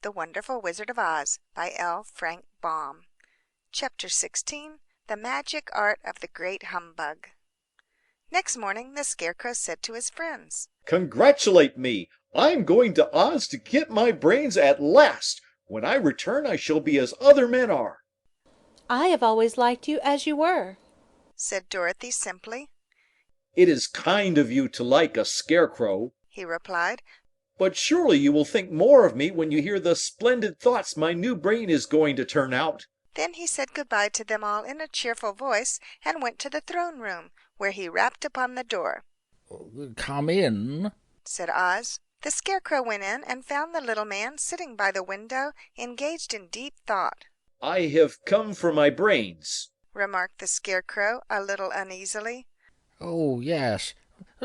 The Wonderful Wizard of Oz by L. Frank Baum. Chapter 16. The Magic Art of the Great Humbug. Next morning the Scarecrow said to his friends, "Congratulate me! I'm going to Oz to get my brains at last. When I return I shall be as other men are." "I have always liked you as you were," said Dorothy simply. "It is kind of you to like a scarecrow," he replied, "but surely you will think more of me when you hear the splendid thoughts my new brain is going to turn out." Then he said good-bye to them all in a cheerful voice and went to the throne room, where he rapped upon the door. "Come in," said Oz. The Scarecrow went in and found the little man sitting by the window, engaged in deep thought. "I have come for my brains," remarked the Scarecrow a little uneasily. "Oh, yes.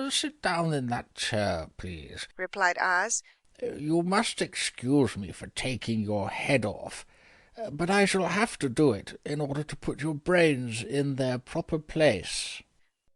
Sit down in that chair, please," replied Oz. "You must excuse me for taking your head off, but I shall have to do it in order to put your brains in their proper place."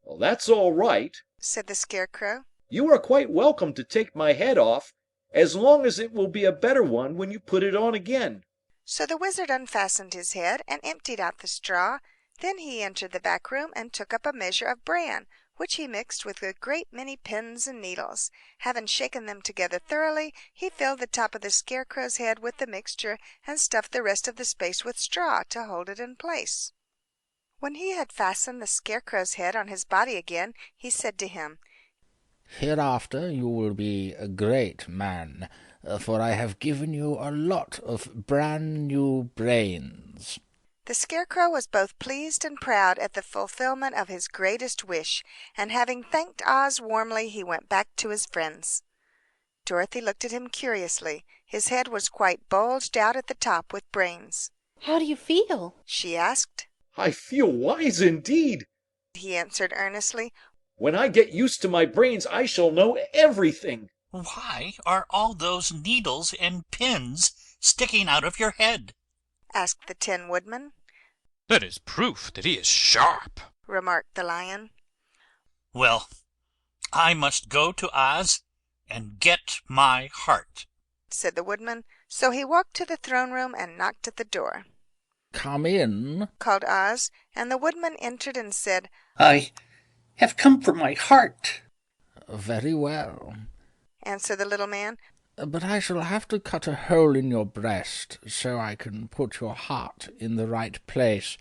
"Well, that's all right," said the Scarecrow. "You are quite welcome to take my head off, as long as it will be a better one when you put it on again." So the Wizard unfastened his head and emptied out the straw. Then he entered the back room and took up a measure of bran, which he mixed with a great many pins and needles. Having shaken them together thoroughly, he filled the top of the Scarecrow's head with the mixture and stuffed the rest of the space with straw to hold it in place. When he had fastened the Scarecrow's head on his body again, he said to him, "Hereafter you will be a great man, for I have given you a lot of brand-new brains." The Scarecrow was both pleased and proud at the fulfillment of his greatest wish, and having thanked Oz warmly, he went back to his friends. Dorothy looked at him curiously. His head was quite bulged out at the top with brains. "How do you feel?" she asked. "I feel wise indeed," he answered earnestly. "When I get used to my brains I shall know everything." "Why are all those needles and pins sticking out of your head?" asked the Tin Woodman. "That is proof that he is sharp," remarked the Lion. "Well, I must go to Oz and get my heart," said the Woodman. So he walked to the throne room and knocked at the door. "Come in," called Oz, and the Woodman entered and said, "I have come for my heart." "Very well," answered the little man. "but I shall have to cut a hole in your breast so I can put your heart in the right place.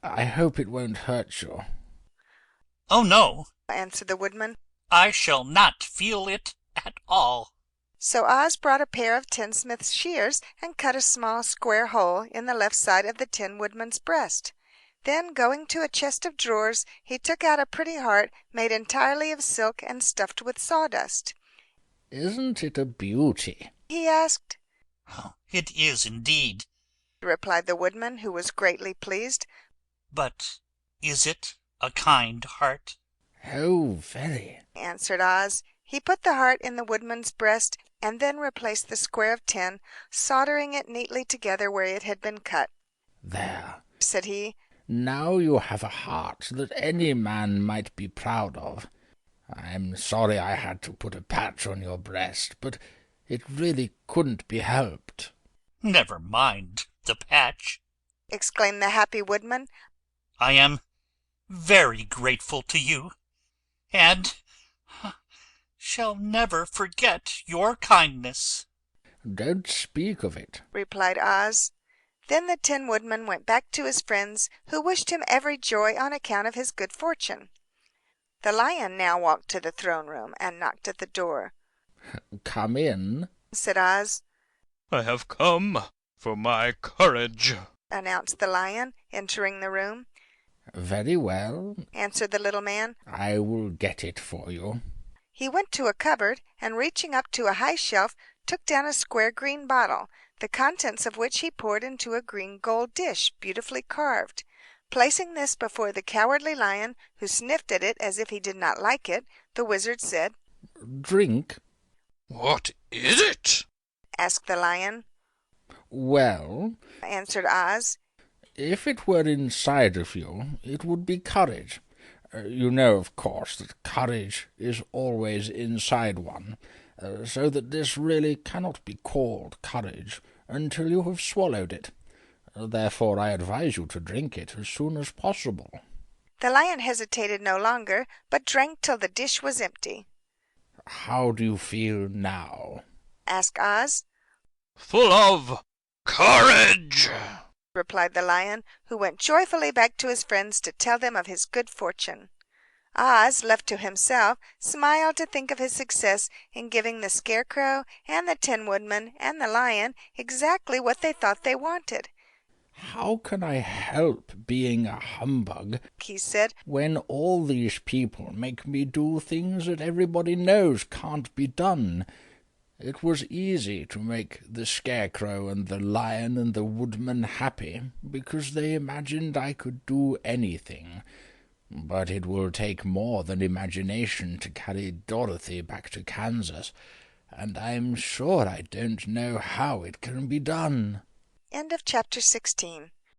I hope it won't hurt you." "Oh, no," answered the Woodman. "I shall not feel it at all." So Oz brought a pair of tinsmith's shears and cut a small square hole in the left side of the Tin Woodman's breast. Then, going to a chest of drawers, he took out a pretty heart made entirely of silk and stuffed with sawdust. "Isn't it a beauty?" he asked. "Oh, it is indeed," replied the Woodman, who was greatly pleased. "But is it a kind heart?" "Oh, very," answered Oz. He put the heart in the Woodman's breast and then replaced the square of tin, soldering it neatly together where it had been cut. "There," said he. "Now you have a heart that any man might be proud of. I'm sorry I had to put a patch on your breast, but it really couldn't be helped." "Never mind the patch," exclaimed the happy Woodman. "I am very grateful to you, and shall never forget your kindness." "Don't speak of it," replied Oz. Then the Tin Woodman went back to his friends, who wished him every joy on account of his good fortune. The Lion now walked to the throne room and knocked at the door. "Come in," said Oz. "I have come for my courage," announced the Lion, entering the room. "Very well," answered the little man. "I will get it for you." He went to a cupboard, and reaching up to a high shelf, took down a square green bottle, the contents of which he poured into a green gold dish, beautifully carved. Placing this before the Cowardly Lion, who sniffed at it as if he did not like it, the Wizard said, "Drink." "What is it?" asked the Lion. "Well," answered Oz, "if it were inside of you, it would be courage. You know, of course, that courage is always inside one, so that this really cannot be called courage until you have swallowed it. Therefore I advise you to drink it as soon as possible." The lion hesitated no longer, but drank till the dish was empty. "How do you feel now?" asked Oz. "Full of courage," replied the lion, who went joyfully back to his friends to tell them of his good fortune. Oz, left to himself, smiled to think of his success in giving the Scarecrow and the Tin Woodman and the lion exactly what they thought they wanted. "How can I help being a humbug," he said, "when all these people make me do things that everybody knows can't be done? It was easy to make the Scarecrow and the Lion and the Woodman happy, because they imagined I could do anything. But it will take more than imagination to carry Dorothy back to Kansas, and I'm sure I don't know how it can be done." End of chapter 16.